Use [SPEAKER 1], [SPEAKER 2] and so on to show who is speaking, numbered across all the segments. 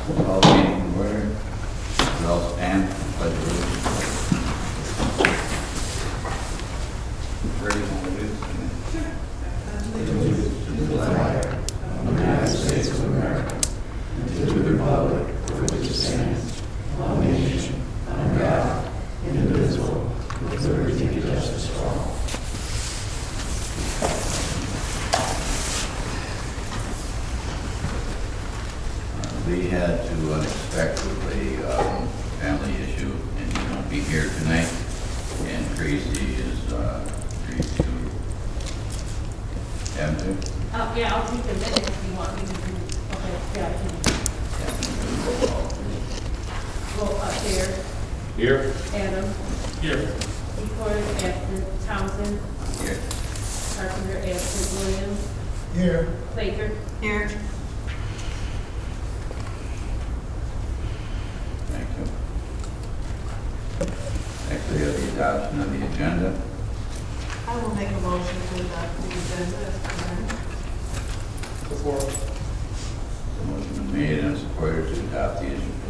[SPEAKER 1] Call the meeting in order. We all stand for the pledge of allegiance. Ready, want to do this? Allegiance to the flag of the United States of America and to the republic for which it stands, one nation, under God, indivisible, with liberty and justice for all. We had to unexpectedly family issue, and he won't be here tonight. And Tracy is agreed to have him.
[SPEAKER 2] Yeah, I'll take the minutes if you want me to do. Okay, yeah, I can. Roll up there.
[SPEAKER 3] Here.
[SPEAKER 2] Adam.
[SPEAKER 3] Here.
[SPEAKER 2] Recorder absent. Townsend.
[SPEAKER 1] Here.
[SPEAKER 2] Carpenter absent. Williams.
[SPEAKER 4] Here.
[SPEAKER 2] Quaker. Here.
[SPEAKER 1] Thank you. Next, we have the adoption of the agenda.
[SPEAKER 5] I will make a motion to adopt the agenda as presented.
[SPEAKER 3] Before.
[SPEAKER 1] The motion been made and supported to adopt the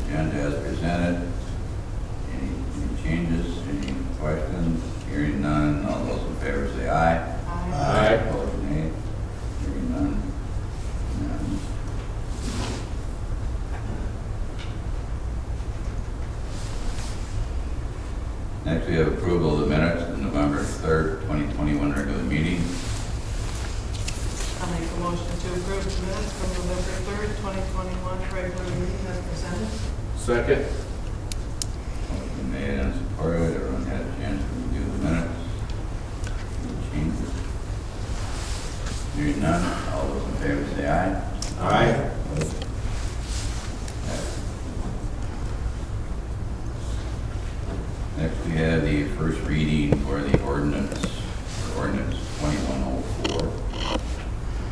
[SPEAKER 1] agenda as presented. Any changes, any questions? Hearing none, all those in favor say aye.
[SPEAKER 3] Aye.
[SPEAKER 1] Opposed, nay. Hearing none. None. Next, we have approval of the minutes of the November 3rd, 2021 regular meeting.
[SPEAKER 5] I'll make a motion to approve the minutes from November 3rd, 2021, regular meeting as presented.
[SPEAKER 3] Second.
[SPEAKER 1] Motion made and supported. Everyone had a chance to review the minutes. Any changes? Hearing none, all those in favor say aye.
[SPEAKER 3] Aye.
[SPEAKER 1] Next, we have the first reading for the ordinance 2104,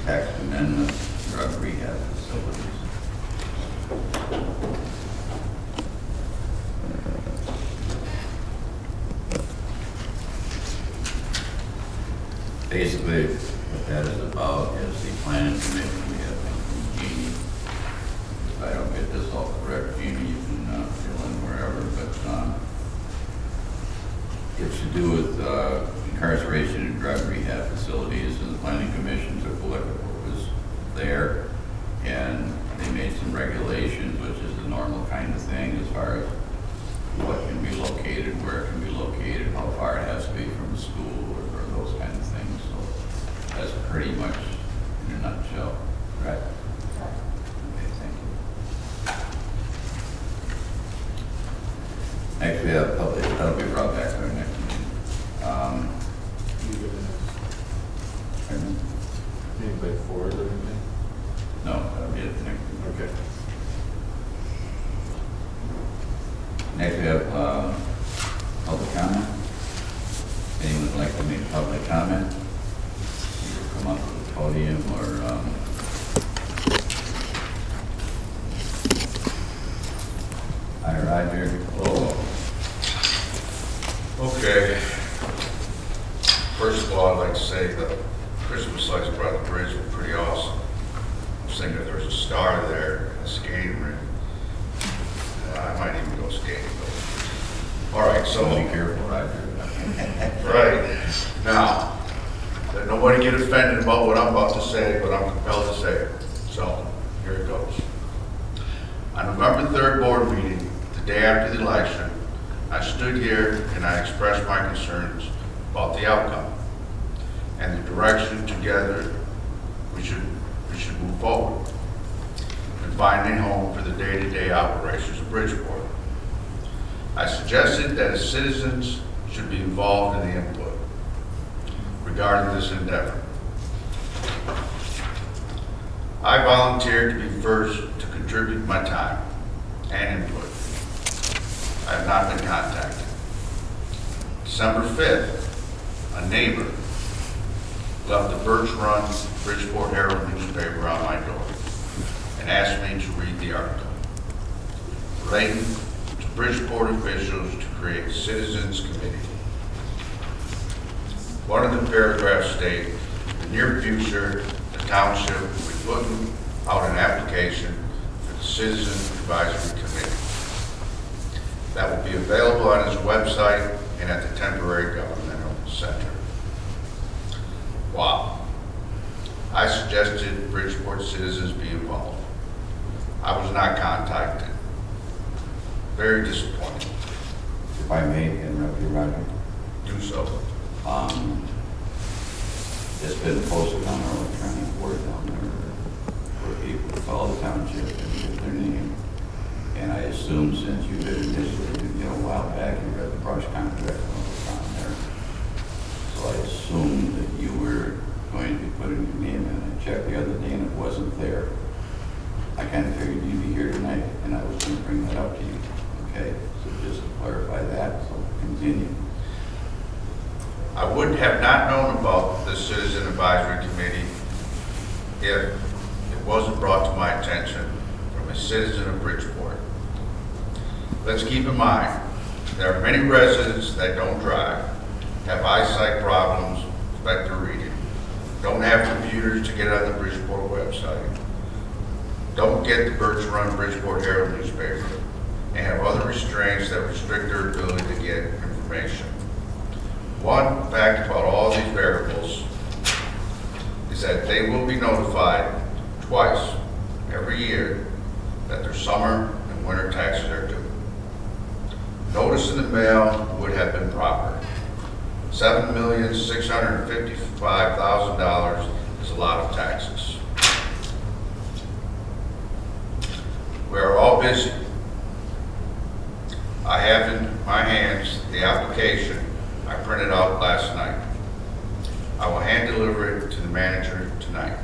[SPEAKER 1] tax amendment, drug rehab facilities. Basically, what that is about is the planning commission. We have Jeannie. If I don't get this all correct, Jeannie, you can fill in wherever, but it's to do with incarceration and drug rehab facilities, and the planning commission took a look at what was there, and they made some regulations, which is the normal kind of thing as far as what can be located, where it can be located, how far it has to be from the school, or those kind of things. So that's pretty much in a nutshell, right? Okay, thank you. Next, we have public, that'll be brought back to our next meeting. Pardon?
[SPEAKER 3] Anybody for it or anything?
[SPEAKER 1] No, that'll be at the next meeting.
[SPEAKER 3] Okay.
[SPEAKER 1] Next, we have public comment. Anyone would like to make public comment? Either come up to the podium or hi, Roger.
[SPEAKER 6] Oh. Okay. First of all, I'd like to say the Christmas lights by the bridge were pretty awesome. I was thinking if there was a star there, a skating rink, I might even go skating. But... All right, so
[SPEAKER 1] Be careful, Roger.
[SPEAKER 6] right now, let nobody get offended about what I'm about to say, but I'm compelled to say it. So here it goes. On November 3rd board meeting, the day after the election, I stood here and I expressed my concerns about the outcome and the direction together we should move forward and find a home for the day-to-day operations of Bridgeport. I suggested that citizens should be involved in the input regarding this endeavor. I volunteered to be first to contribute my time and input. I have not been contacted. December 5th, a neighbor left the Birch Run Bridgeport Herald newspaper on my door and asked me to read the article relating to Bridgeport officials to create Citizens Committee. One of the paragraphs states, in the near future, the township will be putting out an application for the Citizen Advisory Committee. That will be available on his website and at the temporary governmental center. Wow. I suggested Bridgeport citizens be involved. I was not contacted. Very disappointing.
[SPEAKER 1] If I may interrupt you, Roger.
[SPEAKER 6] Do so.
[SPEAKER 1] It's been posted on our electronic board down there where people call the township and give their name. And I assume since you had initially, a while back, you read the brush contract on there. So I assumed that you were going to be putting your name in. I checked the other day and it wasn't there. I kind of figured you'd be here tonight and I was going to bring that up to you. Okay, so just to clarify that, so continue.
[SPEAKER 6] I would have not known about the Citizen Advisory Committee if it wasn't brought to my attention from a citizen of Bridgeport. Let's keep in mind, there are many residents that don't drive, have eyesight problems, affect their reading, don't have computers to get on the Bridgeport website, don't get the Birch Run Bridgeport Herald newspaper, and have other restraints that restrict their ability to get information. One fact about all these variables is that they will be notified twice every year that their summer and winter taxes are due. Notice in the mail would have been proper. $7,655,000 is a lot of taxes. We are all busy. I have in my hands the application I printed out last night. I will hand deliver it to the manager tonight.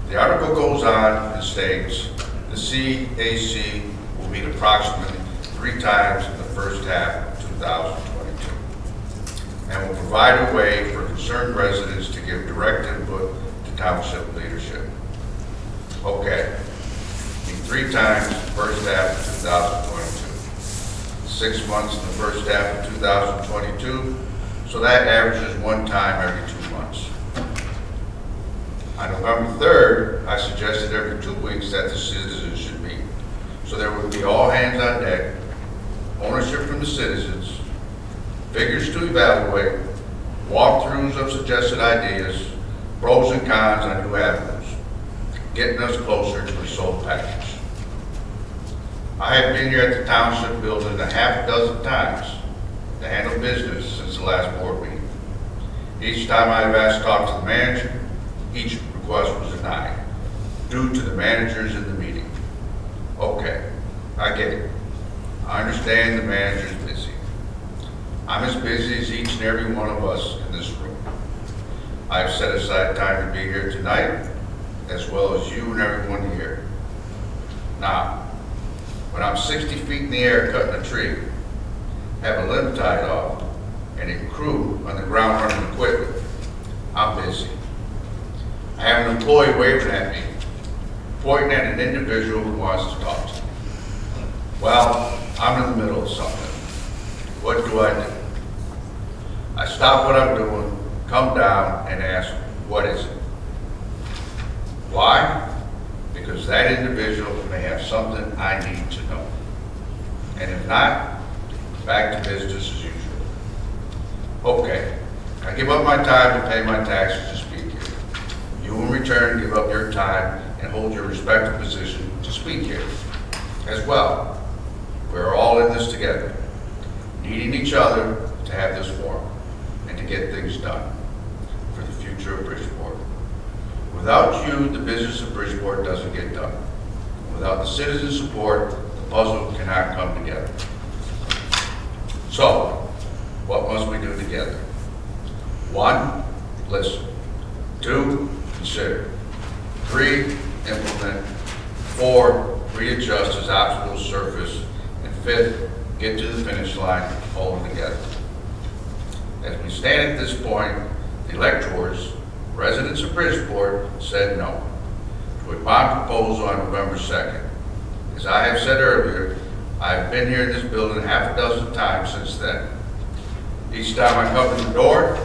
[SPEAKER 6] The article goes on and states the CAC will meet approximately 3 times in the first half of 2022 and will provide a way for concerned residents to give direct input to township leadership. Okay, meet 3 times first half of 2022. 6 months in the first half of 2022, so that averages 1 time every 2 months. On November 3rd, I suggested every 2 weeks that the citizens should meet. So there would be all hands on deck, ownership from the citizens, figures to evaluate, walkthroughs of suggested ideas, pros and cons on new avenues, getting us closer to a sold package. I have been here at the Township building a half dozen times to handle business since the last board meeting. Each time I have asked to talk to the manager, each request was denied due to the managers in the meeting. Okay, I get it. I understand the manager's busy. I'm as busy as each and every one of us in this room. I've set aside time to be here tonight, as well as you and everyone here. Now, when I'm 60 feet in the air cutting a tree, have a limb tied off, and a crew on the ground running equipment, I'm busy. I have an employee waving at me, pointing at an individual who wants to talk to me. Well, I'm in the middle of something. What do? I stop what I'm doing, come down, and ask, what is it? Why? Because that individual may have something I need to know. And if not, back to business as usual. Okay, I give up my time to pay my taxes to speak here. You in return give up your time and hold your respective position to speak here as well. We're all in this together, needing each other to have this forum and to get things done for the future of Bridgeport. Without you, the business of Bridgeport doesn't get done. Without the citizen support, the puzzle cannot come together. So, what must we do together? 1, listen. 2, consider. 3, implement. 4, readjust as obstacles surface. And 5th, get to the finish line, hold them together. As we stand at this point, the electors, residents of Bridgeport, said no to a bond proposal on November 2nd. As I have said earlier, I've been here in this building half a dozen times since then. Each time I come in the door,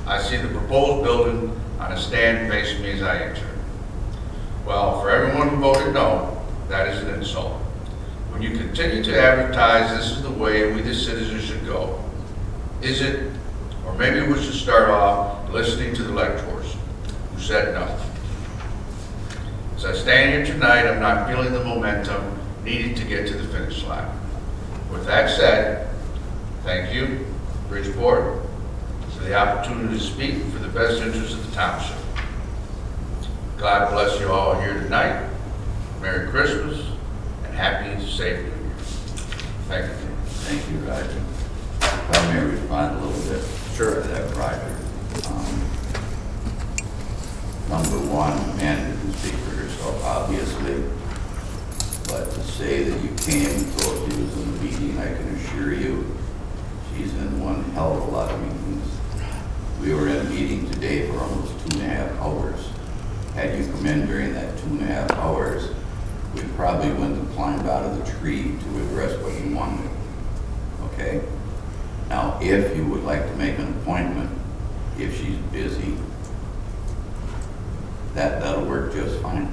[SPEAKER 6] I see the proposed building on a stand facing me as I enter. Well, for everyone who voted no, That is an insult. When you continue to advertise this is the way we the citizens should go, is it? Or maybe we should start off listening to the electors who said nothing. As I stand here tonight, I'm not feeling the momentum needed to get to the finish line. With that said, thank you, Bridgeport, for the opportunity to speak for the best interest of the township. God bless you all here tonight. Merry Christmas and Happy Safe New Year. Thank you.
[SPEAKER 1] Thank you, Roger. If I may respond a little bit.
[SPEAKER 3] Sure.
[SPEAKER 1] To that, Roger. Number one, Amanda can speak for herself, obviously. But to say that you came and told she was in the meeting, I can assure you, she's in one hell of a lot of meetings. We were in a meeting today for almost 2.5 hours. Had you come in during that 2.5 hours, we probably wouldn't have climbed out of the tree to address what you wanted. Okay? Now, if you would like to make an appointment, if she's busy, that'll work just fine.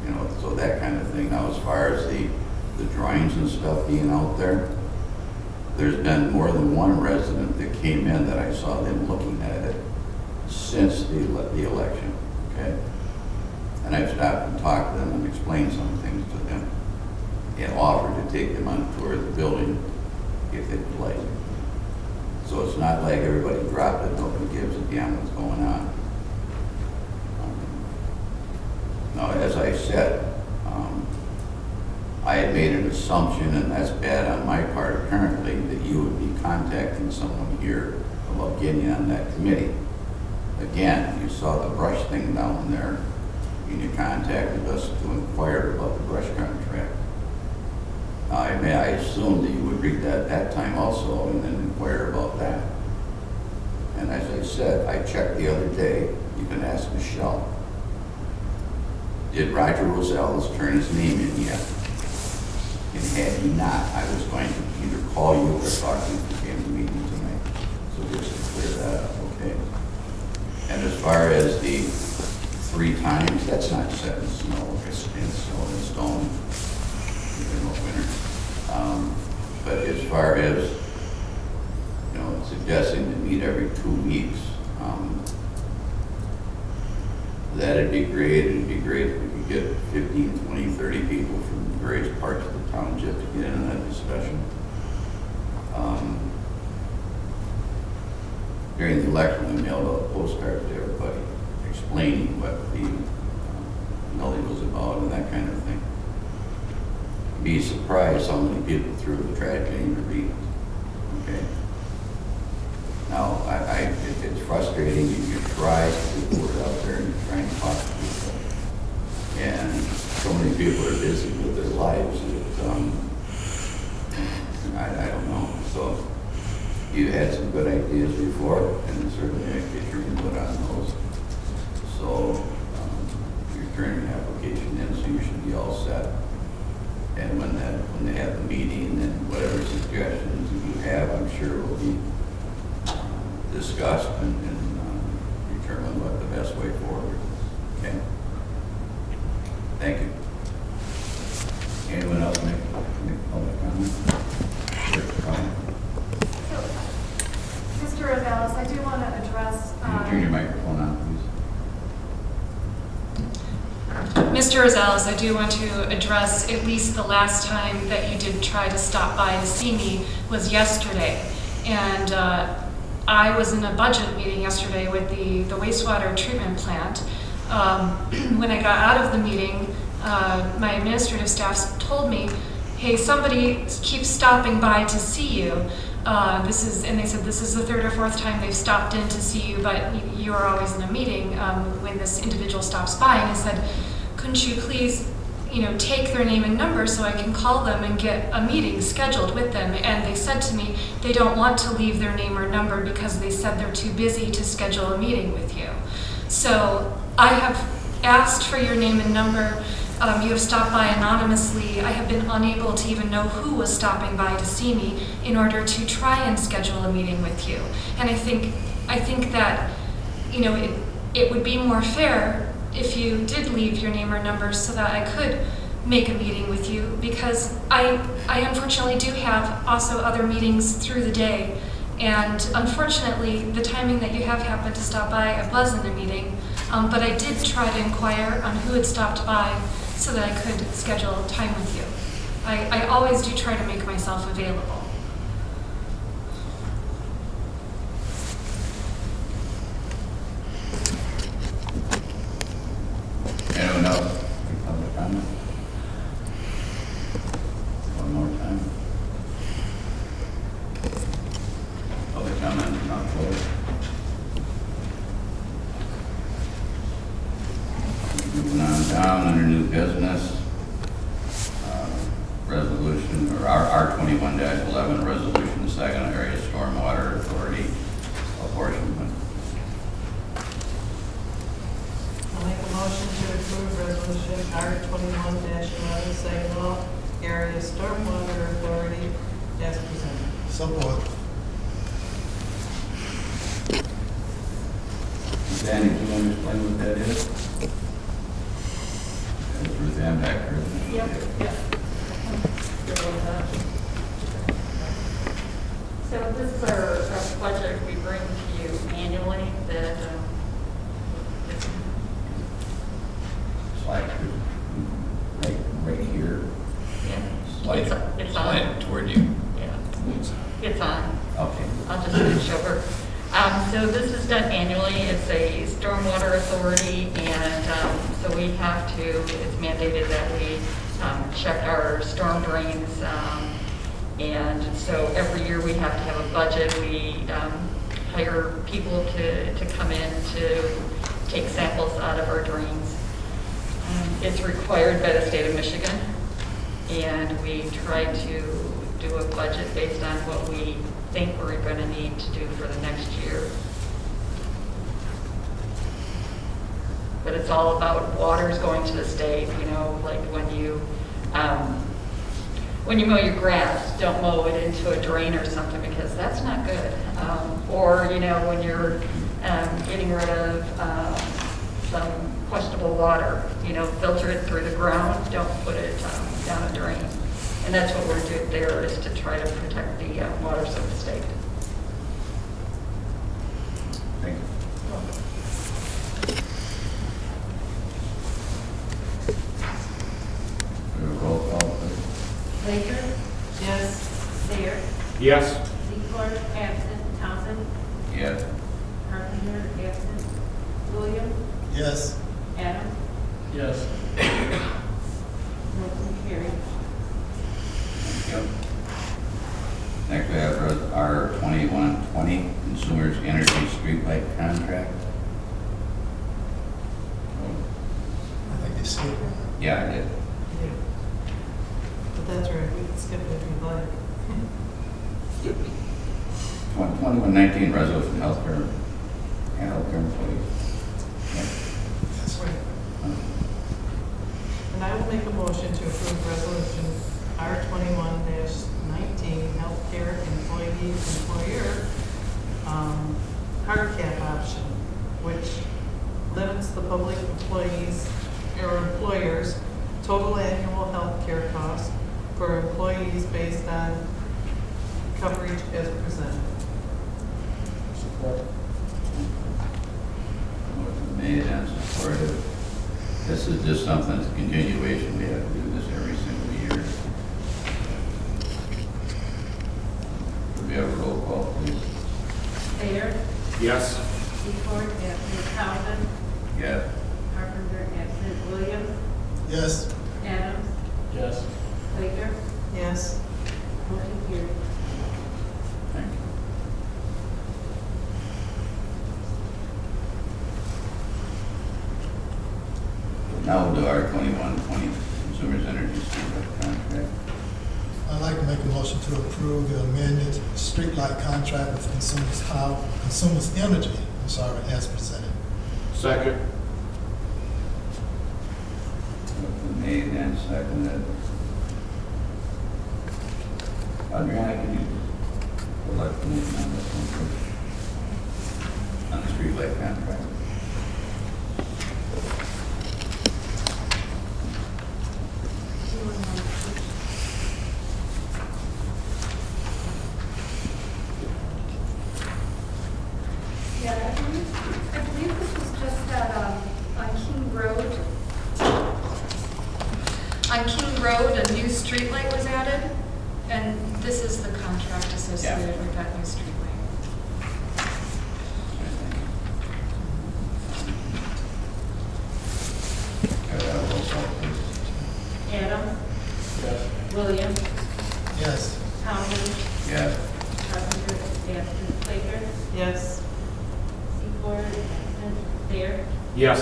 [SPEAKER 1] You know, so that kind of thing. Now, as far as the drawings and stuff being out there, there's been more than one resident that came in that I saw them looking at it since the election, okay? And I've stopped and talked to them and explained some things to them and offered to take them on a tour of the building if they would like. So it's not like everybody dropped it, nobody gives a damn what's going on. Now, as I said, I had made an assumption, and that's bad on my part apparently, that you would be contacting someone here about getting on that committee. Again, you saw the brush thing down there, and you contacted us to inquire about the brush contract. I assumed that you would read that at that time also and then inquire about that. And as I said, I checked the other day, you can ask Michelle. Did Roger Rosales turn his name in yet? And had he not, I was going to either call you or talk to you if you came to the meeting tonight. So just to clear that up, okay? And as far as the 3 times, that's not set in snow. It's in stone, even in winter. But as far as, you know, suggesting to meet every 2 weeks, that'd be great. It'd be great if we could get 15, 20, 30 people from various parts of the township to get in that discussion. During the election, we mailed out postcards to everybody explaining what the millie was about and that kind of thing. Be surprised how many people threw the trash can to read it. Okay. Now, it's frustrating. You try to put the word out there and you're trying to talk to people. And so many people are busy with their lives that, I don't know. So you had some good ideas before, and certainly I get your input on those. So you're turning your application in, so you should be all set. And when they have the meeting and whatever suggestions you have, I'm sure will be discussed and determine what the best way forward is. Okay? Thank you. Anyone else make public comment? Sure, comment.
[SPEAKER 4] Mr. Rosales, I do want to address...
[SPEAKER 1] Can you turn your microphone on, please?
[SPEAKER 4] Mr. Rosales, I do want to address at least the last time that you did try to stop by to see me was yesterday. And I was in a budget meeting yesterday with the wastewater treatment plant. When I got out of the meeting, my administrative staff told me, hey, somebody keeps stopping by to see you. And they said this is the 3rd or 4th time they've stopped in to see you, but you are always in a meeting when this individual stops by. And I said, couldn't you please, take their name and number so I can call them and get a meeting scheduled with them? And they said to me they don't want to leave their name or number because they said they're too busy to schedule a meeting with you. So I have asked for your name and number. You have stopped by anonymously. I have been unable to even know who was stopping by to see me in order to try and schedule a meeting with you. And I think that, it would be more fair if you did leave your name or number so that I could make a meeting with you, because I unfortunately do have also other meetings through the day. And unfortunately, the timing that you have happened to stop by, I was in a meeting, but I did try to inquire on who had stopped by so that I could schedule time with you. I always do try to make myself available.
[SPEAKER 1] Anyone else? Public comment? One more time. Public comment is not closed. Moving on down under new business. Resolution, or R 21-11, resolution, Saginaw Area Stormwater Authority apportionment.
[SPEAKER 5] I'll make a motion to approve resolution R 21-11, Saginaw Area Stormwater Authority as presented.
[SPEAKER 7] Support.
[SPEAKER 1] Danny, do you want to explain what that is? That's Ruth Ann Becker, isn't it?
[SPEAKER 2] Yep.
[SPEAKER 8] So this is our budget we bring to you annually that
[SPEAKER 1] It's like, right here. Slide
[SPEAKER 8] it's
[SPEAKER 1] slide
[SPEAKER 8] on.
[SPEAKER 1] it toward you.
[SPEAKER 8] Yeah, it's on.
[SPEAKER 1] Okay.
[SPEAKER 8] I'll just switch over. So this is done annually. It's a stormwater authority, and so we have to, it's mandated that we check our storm drains. And so every year we have to have a budget. We hire people to come in to take samples out of our drains. It's required by the state of Michigan, and we try to do a budget based on what we think we're going to need to do for the next year. But it's all about waters going to the state, you know, like when you mow your grass, don't mow it into a drain or something, because that's not good. Or, you know, when you're getting rid of some questionable water, you know, filter it through the ground, don't put it down a drain. And that's what we're doing there, is to try to protect the waters of the state.
[SPEAKER 1] Thank you. Do a roll call, please.
[SPEAKER 2] Baker,
[SPEAKER 5] Yes.
[SPEAKER 2] Sayer,
[SPEAKER 3] Yes.
[SPEAKER 2] Secord, absent, Townsend,
[SPEAKER 1] Yes.
[SPEAKER 2] Carpenter, absent, Williams,
[SPEAKER 7] Yes.
[SPEAKER 2] Adams,
[SPEAKER 3] Yes.
[SPEAKER 2] motion carried.
[SPEAKER 1] Thank you. Next we have our 2120 Consumers Energy Streetlight Contract.
[SPEAKER 7] I think they skipped one.
[SPEAKER 1] Yeah, I did.
[SPEAKER 5] Yeah. But that's right, we can skip it if you'd like.
[SPEAKER 1] 2119 resolution healthcare and healthcare employees.
[SPEAKER 7] Yes.
[SPEAKER 5] Right. And I will make a motion to approve resolution R 21-19, healthcare employer hard cap option, which limits the public employees or employers' total annual health care costs for employees based on coverage as presented.
[SPEAKER 3] Support.
[SPEAKER 1] Motion made and supported. This is just something, it's a continuation. We have to do this every single year. Could we have a roll call, please?
[SPEAKER 2] Sayer,
[SPEAKER 3] Yes.
[SPEAKER 2] Secord, absent, Townsend,
[SPEAKER 1] Yes.
[SPEAKER 2] Carpenter, absent, Williams,
[SPEAKER 7] Yes.
[SPEAKER 2] Adams,
[SPEAKER 3] Yes.
[SPEAKER 2] Baker,
[SPEAKER 5] Yes.
[SPEAKER 2] motion carried.
[SPEAKER 1] Thank you. Now we'll do our 2120 Consumers Energy Streetlight Contract.
[SPEAKER 7] I'd like to make a motion to approve the amended streetlight contract with Consumers Energy, as presented.
[SPEAKER 3] Second.
[SPEAKER 1] Motion made and seconded. Adriana, can you elect the motion on this one first? On the streetlight contract.
[SPEAKER 4] On King Road, a new streetlight was added, and this is the contract associated with that new streetlight.
[SPEAKER 1] Roll call, please.
[SPEAKER 2] Adam,
[SPEAKER 3] Yes.
[SPEAKER 2] Williams,
[SPEAKER 7] Yes.
[SPEAKER 2] Townsend,
[SPEAKER 1] Yes.
[SPEAKER 2] Carpenter, absent, Baker,
[SPEAKER 5] Yes.
[SPEAKER 2] Secor, absent, Thayer,
[SPEAKER 3] Yes.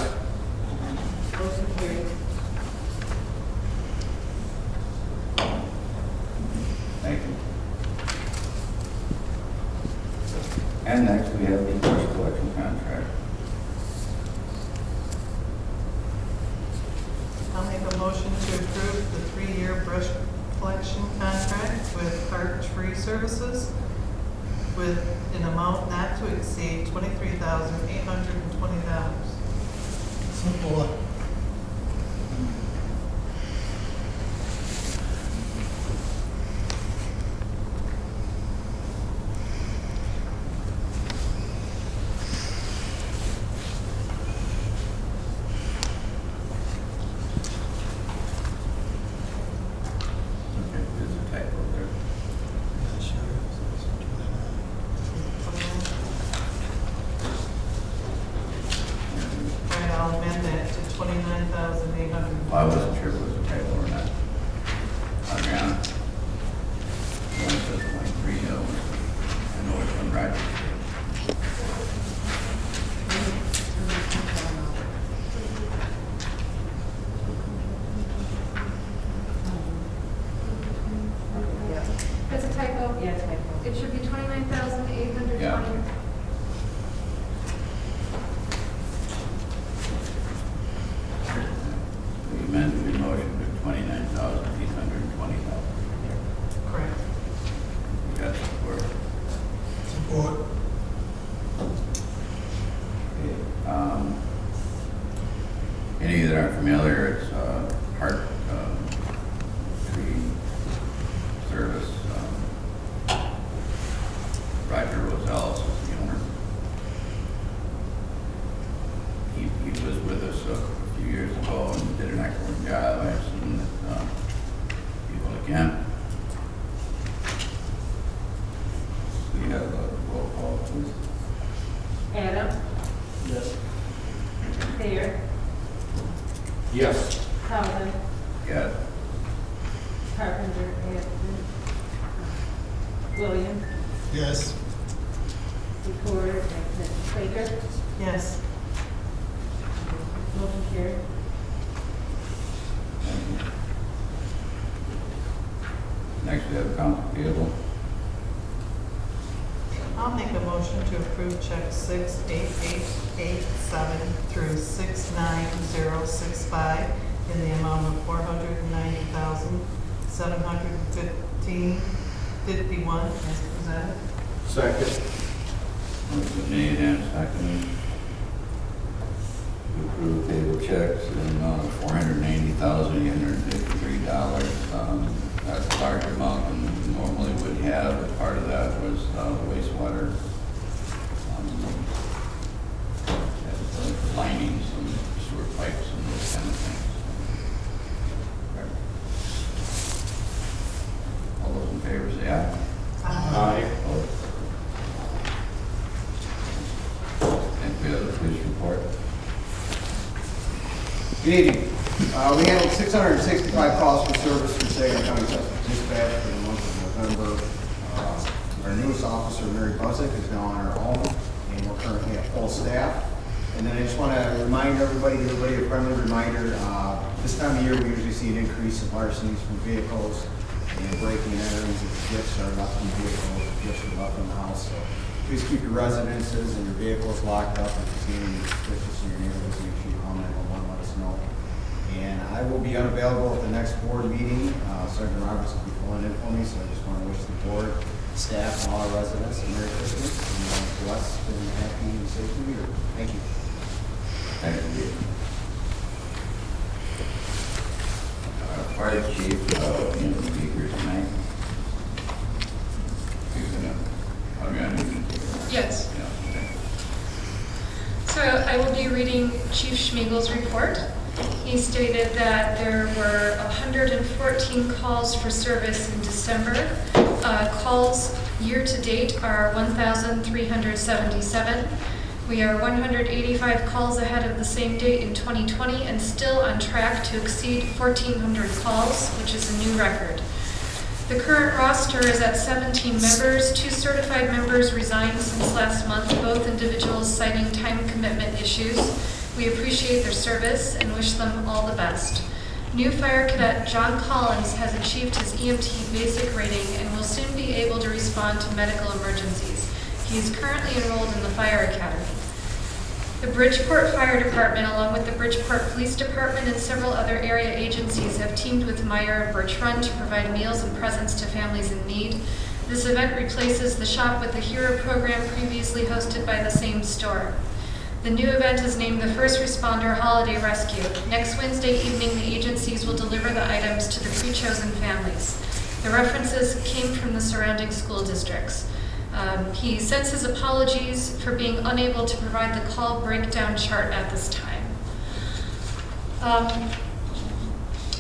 [SPEAKER 2] motion carried.
[SPEAKER 1] Thank you. And next, we have the brush collection contract.
[SPEAKER 5] I'll make a motion to approve the 3-year brush collection contract with Hart Tree Services with an amount not to exceed $23,820.
[SPEAKER 7] Support.
[SPEAKER 1] Okay, there's a typo there.
[SPEAKER 7] Yeah, sure.
[SPEAKER 5] All right, I'll amend that to $29,800.
[SPEAKER 1] Well, I wasn't sure if it was a typo or not. Adriana? One says like 3, I know which one Roger said.
[SPEAKER 9] That's a typo.
[SPEAKER 2] Yeah, typo.
[SPEAKER 9] It should be 29,820.
[SPEAKER 1] Yeah. We amended the motion to 29,820.
[SPEAKER 5] Correct.
[SPEAKER 1] You got support?
[SPEAKER 7] Support.
[SPEAKER 1] Okay, any that aren't familiar, it's Hart Tree Service. Roger Rosales is the owner. He was with us a few years ago and did an excellent job. I've seen that he will again. We have a roll call, please.
[SPEAKER 2] Adam,
[SPEAKER 3] Yes.
[SPEAKER 2] Thayer,
[SPEAKER 3] Yes.
[SPEAKER 2] Townsend,
[SPEAKER 1] Yes.
[SPEAKER 2] Carpenter, absent, Williams,
[SPEAKER 7] Yes.
[SPEAKER 2] Secor, absent, Baker,
[SPEAKER 5] Yes.
[SPEAKER 2] motion carried.
[SPEAKER 1] Thank you. Next, we have accounts payable.
[SPEAKER 5] I'll make a motion to approve check 68887 through 69065 in the amount of $490,715.51 as presented.
[SPEAKER 3] Second.
[SPEAKER 1] Motion made and seconded to approve payable checks in the amount of $490,853. That's a larger amount than we normally would have. But part of that was wastewater linings and sewer pipes and those kind of things. All those in favor say aye.
[SPEAKER 3] Aye.
[SPEAKER 1] Opposed? And we have the police report.
[SPEAKER 10] Good evening. We handled 665 calls for service for Saginaw County Dispatch for the month of November. Our newest officer, Mary Buzick, is now on her own, and we're currently at full staff. And then I just want to remind everybody, give everybody a friendly reminder, this time of year we usually see an increase in larcenies from vehicles and breaking and enterings if gifts are left in the vehicle, if gifts are left in the house. So please keep your residences and your vehicles locked up. If you see any suspicious in your neighborhoods, make sure you call 911, let us know. And I will be unavailable at the next board meeting. Sergeant Roberts will be filling in for me, so I just want to wish the board, staff, and all our residents a Merry Christmas and a blessed and happy and safe New Year. Thank you.
[SPEAKER 1] Thank you. Fire chief, in the speakers tonight. You're gonna.
[SPEAKER 4] Yes.
[SPEAKER 1] Yeah, okay.
[SPEAKER 4] So I will be reading Chief Schmiegel's report. He stated that there were 114 calls for service in December. Calls year-to-date are 1,377. We are 185 calls ahead of the same date in 2020 and still on track to exceed 1,400 calls, which is a new record. The current roster is at 17 members. 2 certified members resigned since last month, both individuals citing time commitment issues. We appreciate their service and wish them all the best. New fire cadet John Collins has achieved his EMT basic rating and will soon be able to respond to medical emergencies. He is currently enrolled in the Fire Academy. The Bridgeport Fire Department, along with the Bridgeport Police Department and several other area agencies, have teamed with Meyer and Birch Run to provide meals and presents to families in need. This event replaces the Shop with the Hero program previously hosted by the same store. The new event is named the First Responder Holiday Rescue. Next Wednesday evening, the agencies will deliver the items to the pre-chosen families. The references came from the surrounding school districts. He sends his apologies for being unable to provide the call breakdown chart at this time.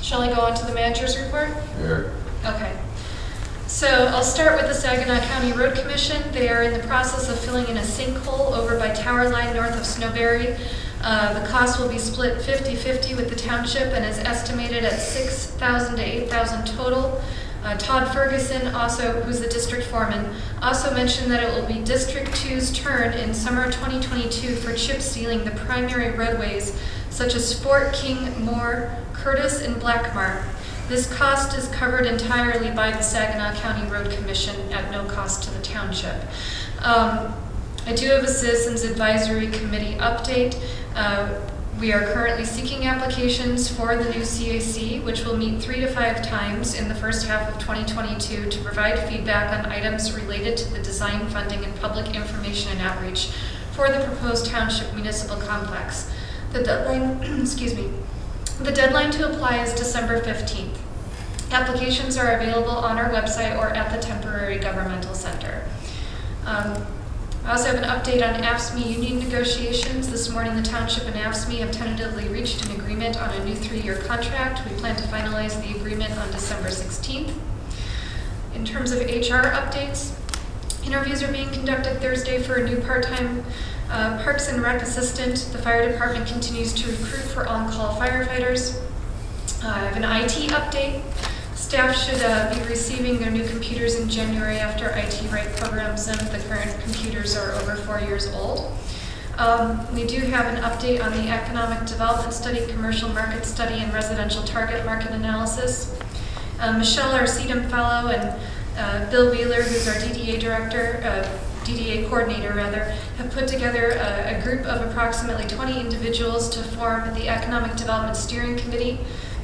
[SPEAKER 4] Shall I go on to the manager's report?
[SPEAKER 1] Sure.
[SPEAKER 4] Okay. So I'll start with the Saginaw County Road Commission. They are in the process of filling in a sinkhole over by Tower Line north of Snowberry. The cost will be split 50-50 with the township and is estimated at $6,000 to $8,000 total. Todd Ferguson, also who's the district foreman, also mentioned that it will be District 2's turn in summer 2022 for chip sealing the primary roadways such as Fort King, Moore, Curtis, and Blackmar. This cost is covered entirely by the Saginaw County Road Commission at no cost to the township. I do have a Citizens Advisory Committee update. We are currently seeking applications for the new CAC, which will meet 3 to 5 times in the first half of 2022 to provide feedback on items related to the design, funding, and public information and outreach for the proposed township municipal complex. The deadline, the deadline to apply is December 15th. Applications are available on our website or at the temporary governmental center. I also have an update on AFSCME union negotiations. This morning, the township and AFSCME have tentatively reached an agreement on a new 3-year contract. We plan to finalize the agreement on December 16th. In terms of HR updates, interviews are being conducted Thursday for a new part-time Parks and Rec assistant. The fire department continues to recruit for on-call firefighters. I have an IT update. Staff should be receiving their new computers in January after IT Right programs them. The current computers are over 4 years old. We do have an update on the Economic Development Study, Commercial Market Study, and Residential Target Market Analysis. Michelle, our CEDM Fellow, and Bill Wheeler, who's our DDA Director, DDA Coordinator rather, have put together a group of approximately 20 individuals to form the Economic Development Steering Committee.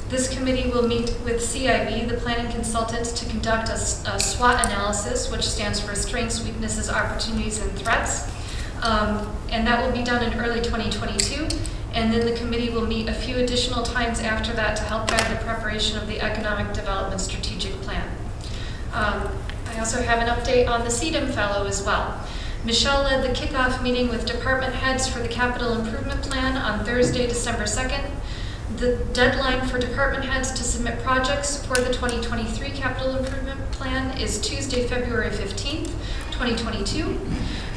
[SPEAKER 4] This committee will meet with CIB, the planning consultants, to conduct a SWOT analysis, which stands for Strengths, Weaknesses, Opportunities, and Threats. And that will be done in early 2022. And then the committee will meet a few additional times after that to help guide the preparation of the Economic Development Strategic Plan. I also have an update on the CEDM Fellow as well. Michelle led the kickoff meeting with department heads for the Capital Improvement Plan on Thursday, December 2nd. The deadline for department heads to submit projects for the 2023 Capital Improvement Plan is Tuesday, February 15th, 2022.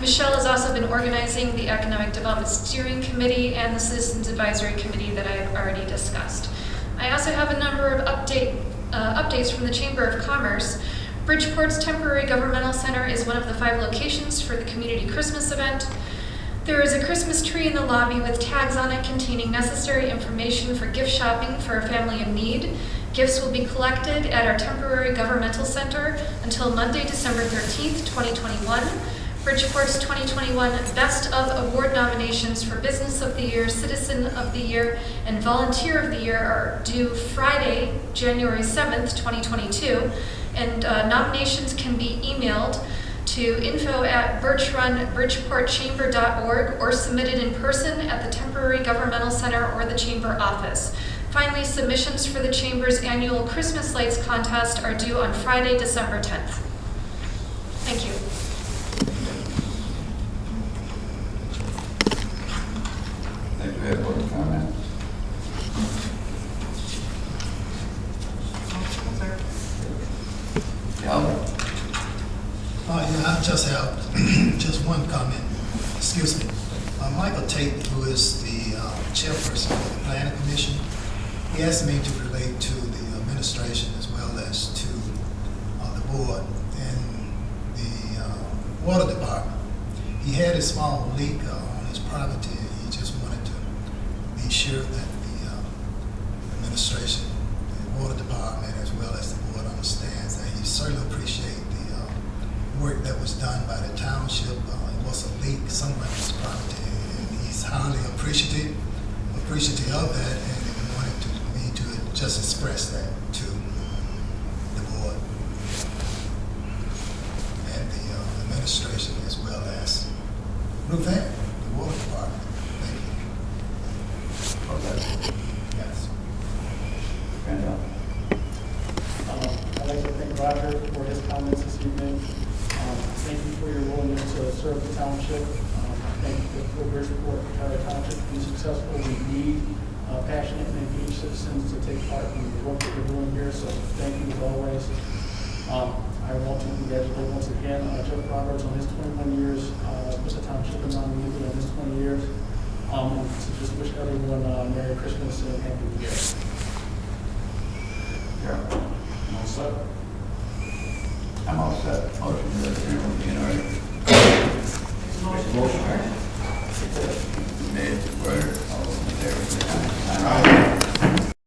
[SPEAKER 4] Michelle has also been organizing the Economic Development Steering Committee and the Citizens Advisory Committee that I have already discussed. I also have a number of updates from the Chamber of Commerce. Bridgeport's temporary governmental center is one of the 5 locations for the community Christmas event. There is a Christmas tree in the lobby with tags on it containing necessary information for gift shopping for a family in need. Gifts will be collected at our temporary governmental center until Monday, December 13th, 2021. Bridgeport's 2021 Best of Award nominations for Business of the Year, Citizen of the Year, and Volunteer of the Year are due Friday, January 7th, 2022. And nominations can be emailed to info@birchrunbridgeportchamber.org or submitted in person at the Temporary Governmental Center or the Chamber office. Finally, submissions for the Chamber's annual Christmas Lights contest are due on Friday, December 10th. Thank you.
[SPEAKER 1] Thank you. Have one comment?
[SPEAKER 7] Yeah, I just have just one comment. Excuse me. Michael Tate, who is the chairperson of the Planning Commission, he asked me to relate to the administration as well as to the board and the water department. He had a small leak on his property, and he just wanted to be sure that the administration, the water department, as well as the board understands that he certainly appreciates the work that was done by the township. It was a leak somewhere on his property, and he's highly appreciative of that, and he wanted me to just express that to the board and the administration, as well as Ruth Ann, the water department. Thank you.
[SPEAKER 1] Okay.
[SPEAKER 7] Yes.
[SPEAKER 1] Randolph?
[SPEAKER 11] I'd like to thank Roger for his comments this evening. Thank you for your willingness to serve the township. Thank you for Bridgeport, entire township to be successful. We need passionate and engaged citizens to take part in the work that we're doing here, so thank you as always. I want to congratulate once again Jeff Roberts on his 21 years with the township and on me in his 20 years. And to just wish everyone Merry Christmas and Happy New Year.
[SPEAKER 1] Yeah.
[SPEAKER 3] All set?
[SPEAKER 1] I'm all set. Motion to adjourn will be in order.